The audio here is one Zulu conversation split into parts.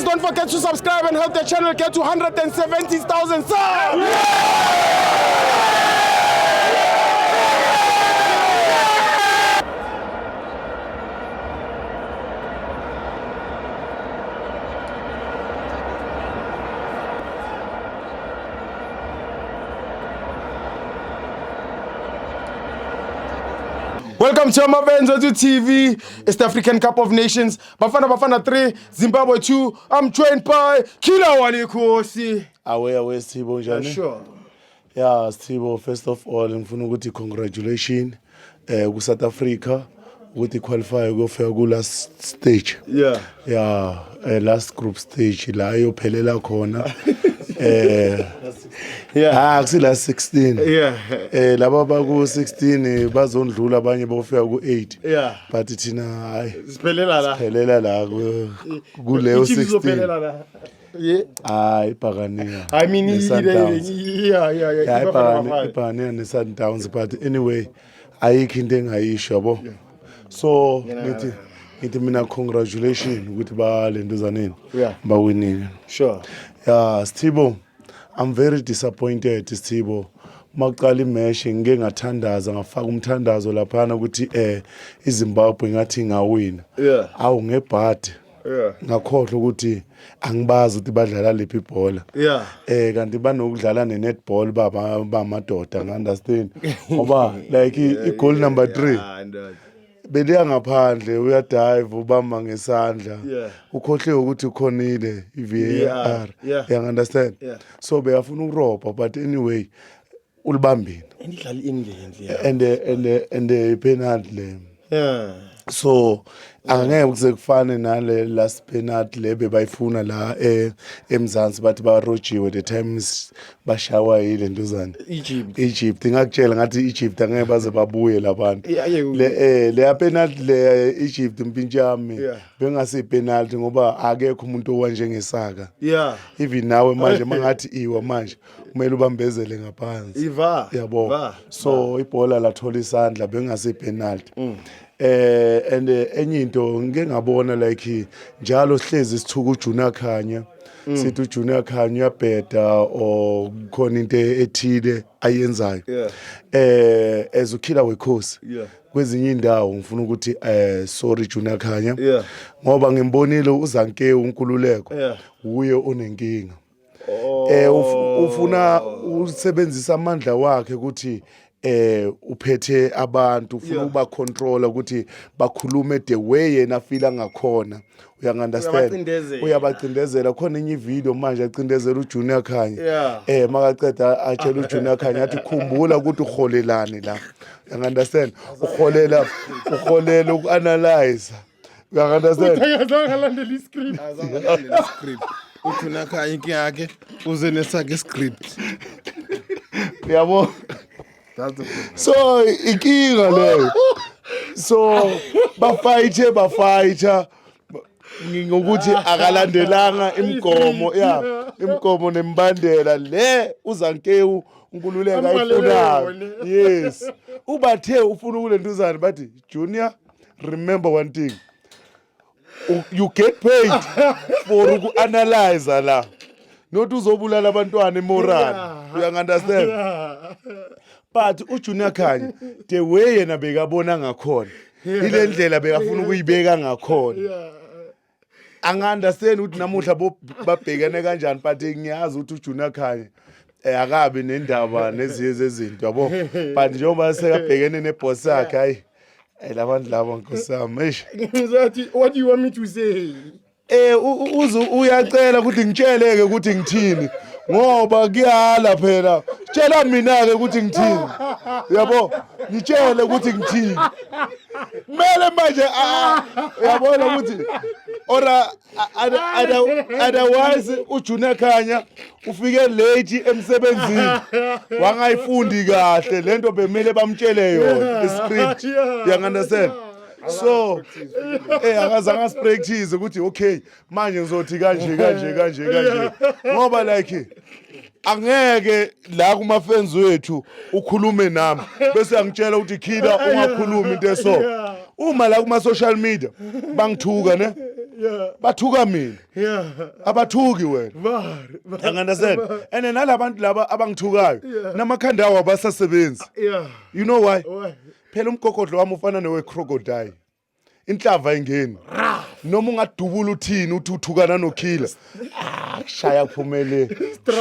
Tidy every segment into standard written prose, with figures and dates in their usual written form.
don't forget to subscribe and help the channel get to 170,000 subs. Welcome to Amavenzo TV. It's the African Cup of Nations. Bafana 3, Zimbabwe 2. I'm joined by Kila Walikosi. Awe Stibo njani? Sure. Yeah, Stibo, first of all, ngifuna ukuthi congratulations ku South Africa ukuthi qualify ukufika ku last stage. Yeah. Yeah, last group stage la ayophelela khona. Yeah. Akusi la 16. Yeah. Laba ba ku 16 bazondlula abanye bofika ku 8. Yeah. But thina hayi Siphelela la. Siphelela la kuleyo 16. Yeah. Hayi Pagania. I mean, yeah. Ipagania ne Sundowns, but anyway, ayikho into engayisho yabo. So ngithi mina congratulations ukuthi ba lentuzaneni ba winning. Sure. Yeah, Stibo, I'm very disappointed, Stibo. Maqala imatch ngeke ngathandaza ngafaka umthandazo laphana ukuthi iZimbabwe ngathi ngawina. Yeah. Awu ngebhadi. Yeah. Ngakhohlwa ukuthi angibazi ukuthi badlala lephi ibhola. Yeah. Kanti banokudlala ne-netball baba madoda, understand? Ngoba like i-goal number 3. Beliya ngaphandle uyadive ubamba ngesandla. Ukhohle ukuthi ukhonile i-VAR. You understand? So beyafuna ukurobha, but anyway ulibambile. Andidlala indlela. And the penalty. Yeah. So angeke kuze kufane nale last penalty lebe bayifuna la eMzansi bathi barojiwe the times bashawa yile nduzana Egypt ngakutshela ngathi Egypt angeke baze babuye labantu le penalty le Egypt mpintshami bengasi penalty ngoba akekho umuntu owanje ngesaka even nawe manje mangathi iwa manje kumele ubambezele ngaphansi yabo so ibhola lathola isandla bengasi penalty and enye into ngeke ngabona like njalo sihlezi sithuka uJunior Khanya sithi uJunior Khanya uyabheda or khona into ethile ayenzayo ezukhila wekhosi kwezinye indawo ngifuna ukuthi sorry Junior Khanya ngoba ngimbonile uZanke uNkululeko uye onenkinga ufuna usebenzisa amandla wakhe ukuthi uphethe abantu ufuna ukuba control ukuthi bakhulume the way yena feel ngakhona uyangunderstand uyabacindezela khona enye video manje acindezela uJunior Khanya makaceda atshela uJunior Khanya athi khumbula ukuthi uholelani la uyangunderstand uholela ukuanalyze uyangunderstand Akalandela iscript uJunior Khanya inkinga yakhe uze nesakhe script yabo. So ikinga leyo so bafighter ngokuthi akalandelanga imigomo nembandela le uZankewu uNkululeko ayifunayo yes ubathe ufuna ukulentuzana bathi Junior remember one thing you get paid for uku-analyze la not uzobulala abantwana emoral you understand but uJunior Khanya the way yena bekabona ngakhona ile ndlela bekafuna ukuyibeka ngakhona angi-understand ukuthi namuhla babhekene kanjani but ngiyazi ukuthi uJunior Khanya akabi nendaba neziye zezinto yabo but njengoba sekabhekene neboss yakhe hayi labantu laba nkosami eish what do you want me to say uyacela ukuthi ngitsheleke ukuthi ngithini ngoba kuyala phela tshela mina ke ukuthi ngithini yabo ngitshele ukuthi ngithini kumele manje yabona ukuthi ora otherwise uJunior Khanya ufike late emsebenzini wangayifundi kahle lento bemele bamtshele yona iscript you understand so akazange practice ukuthi okay manje ngizothi kanje ngoba like angeke la kuma fans wethu ukhulume nami bese angitshela ukuthi Khila ungakhulumi into eso uma la kuma social media bangithuka ne bathuka mina Yeah. abathuki wena Var. I understand and nalabantu laba abangithukayo namakhanda awo abasasebenzi Yeah. you know why Why? phela umgogodlo wami ufana newe crocodile inhlava ingeni noma ungadubula uthini uthi uthukana nokhila shaya kuphumele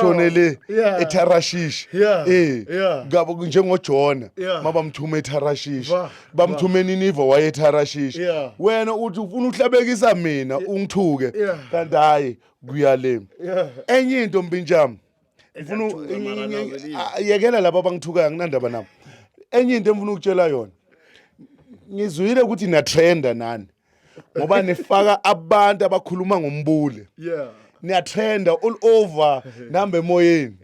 shonele Yeah. eTarashish Yeah. Yeah. ngabo njengojona Yeah. mabamthuma eTarashish Va. bamthuma eNiniva waye eTarashish Yeah. wena uthi ufuna uhlabekisa mina ungithuke Yeah. kanti hayi kuyale Yeah. enye into mpintshami ngifuna yekela laba abangithukayo nginandaba nabo enye into engifuna ukutshela yona ngizwile ukuthi na trenda nani ngoba nifaka abantu abakhuluma ngombule Yeah. niya trenda all over namba emoyeni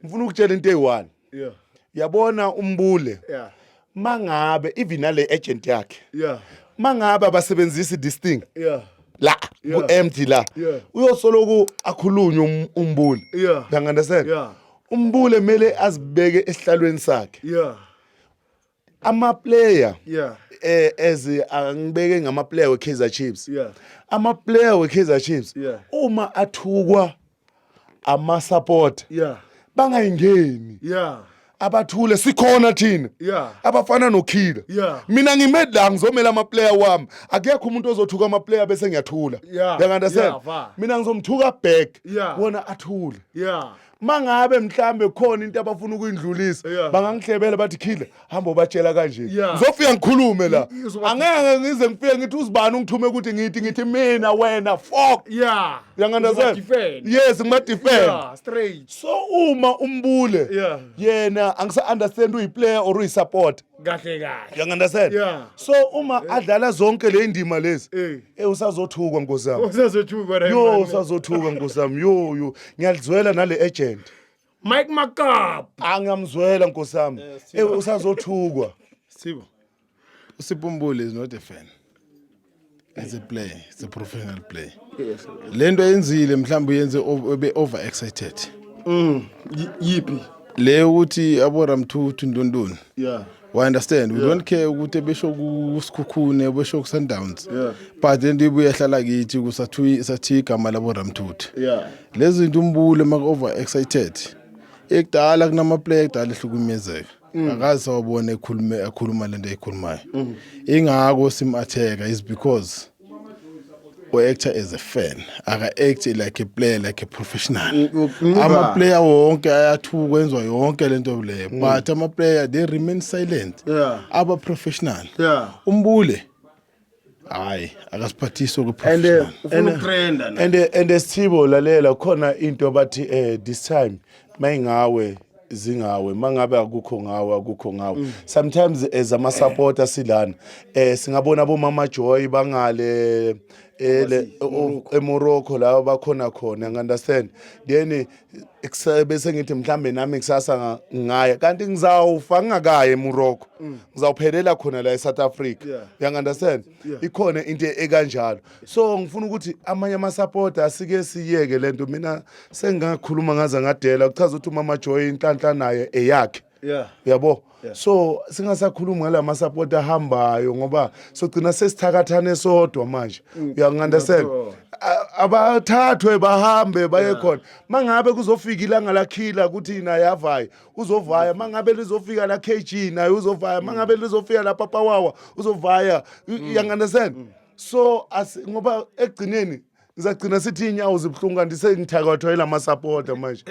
ngifuna ukutshela into eyi1 Yeah. yabona umbule Yeah. mangabe even nale agent yakhe Yeah. mangabe abasebenzisi this thing Yeah. la Yeah. ku empty la Yeah. uyosoloku akhulunywe umbule Yeah. you understand Yeah. umbule mele azibeke esihlalweni sakhe Yeah. ama player Yeah. angibeke ngama player we Kaizer Chiefs Yeah. ama player we Kaizer Chiefs Yeah. uma athukwa ama support Yeah. bangayingeni Yeah. abathule sikhona thina Yeah. abafana nokhila Yeah. mina ngimedla ngizomela ama player wami akekho umuntu ozothuka ama player bese ngiyathula Yeah. you understand Yeah, va. mina ngizomthuka back Yeah. wona athule Yeah. mangabe mhlambe khona into abafuna ukuyindlulisa Yeah. bangangihlebela bathi khila hamba ubatshela kanje Yeah. ngizofika ngikhulume la Uzobathi- angeke ngize ngifike ngithi uzibani ungithume ukuthi ngithi mina wena fuck Yeah. you understand Uzobadefend. yes ngima-defend Yeah. Straight. so uma umbule Yeah. yena angisa-understand uyi-player or uyi-support Kahle kahle. you understand Yeah. so uma adlala zonke le ndima lezi Eh. usazothukwa nkosi yami Usazothuka la. yo man. usazothukwa nkosi yami yo ngiyalizwela nale agent Mike Makap. angiyamzwela nkosi yami usazothukwa Sibo. Usipumbule is not a fan. It's a player. It's a professional player. Yes. Lento yenzile mhlawumbe uyenze over excited. Yippee. Le ukuthi aboramthuthu ndondoni. Yeah. We understand. We don't care ukuthi besho kusikhukhune besho ku Sundowns. Yeah. But then ibuye ehlala kithi kusathi igama labo Ramthuthu. Yeah. Lezi zinto umbule maka over excited. Ekudala kunama player ekudala ehlukumezeka. Akazi sawubona ekhuluma lento eyikhulumayo. Ingako simatheka is because we actor as a fan. Aka act like a player, like a professional. Ama player wonke ayathuka kwenzwa yonke lento leyo. But ama player they remain silent. Yeah. Aba professional. Yeah. Umbule hayi akasiphathiso ku professional. Ufuna ukutrenda na. and Sithibo lalela khona into bathi this time mayingawe zingawe mangabe akukho ngawe sometimes as ama supporter silana singabona abo Mama Joy bangale eMorocco la bakhona understand then bese ngithi mhlambe nami kusasa ngaya kanti ngizawufa ngingakaye eMorocco ngizawuphelela khona la eSouth Africa you understand ikhona into ekanjalo so ngifuna ukuthi amanye ama supporter asike siyeke lento mina sengakhuluma ngaza ngadela kuchaza ukuthi Mama Joy inhlanhla naye eyakhe Yeah. yabo so singasakhuluma ngala ma support ahambayo ngoba sogcina sesithakathane sodwa manje uyangiunderstand abathathwe bahambe baye khona mangabe kuzofika ilanga lakhila ukuthi na yavaya uzovaya mangabe lizofika la KG naye uzovaya mangabe lizofika la Papa Wawa uzovaya uyangiunderstand so ngoba egcineni ngizagcina sithi inyawo zibhlungu kanti sengithakathwa elama supporter manje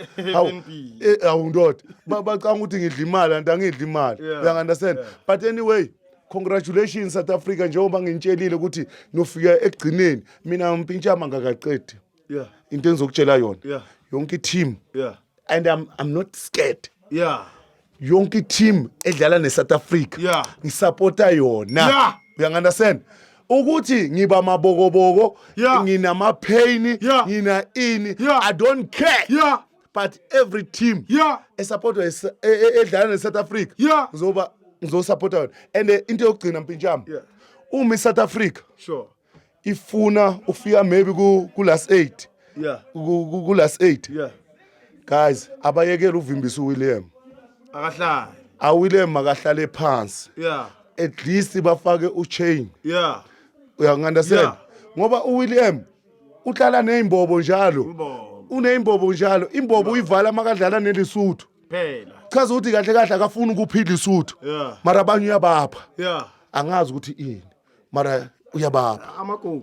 awu ndoda bacanga ukuthi ngidla imali kanti angidla imali you understand but anyway congratulations South Africa njengoba ngintshela ukuthi nofika egcineni mina mpintshama ngakaqedi Yeah. into engizokutshela yona Yeah. yonke team Yeah. and I'm not scared Yeah. yonke team edlala neSouth Africa Yeah. ngisupporta yona Yeah. you understand ukuthi ngiba mabokoboko Yeah. nginama pain Yeah. ngina ini Yeah. I don't care Yeah. but every team Yeah. esupportwa edlala neSouth Africa Yeah. ngizosupporta yona and into yokugcina mpintshama Yeah. uma iSouth Africa Sure. ifuna ufika maybe ku last 8 Yeah. ku last 8 Yeah. guys abayekela uvimbisa uWilliam Akahlala. aWilliam makahlale phansi Yeah. at least bafake uchain Yeah. uyangiunderstand Yeah. ngoba uWilliam uhlala nezimbobo njalo unezimbobo njalo imbobo uyivala makadlala neLesotho phela chaza ukuthi kahle kahle akafuni ukuphila iSuthu Yeah. mara abanye uyabapha yeah angazi ukuthi ini mara uyabapha amagoli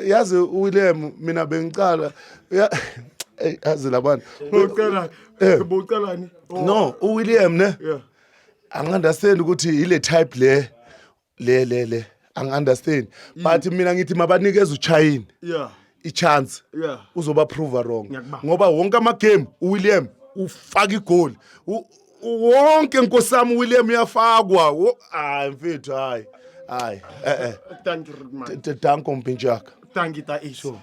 yazi uWilliam mina bengicala yazi labantu bocalani no uWilliam ne yeah angi-understand ukuthi ile type le angi-understand but mina ngithi mabanikeza uChina yeah i-chance yeah uzoba prove wrong Ngiyakubamba. ngoba wonke amagame uWilliam ufaka igoli wonke nkosami uWilliam uyafakwa hayi mfethu hayi thank you man danko mpintshaka thank you ta isho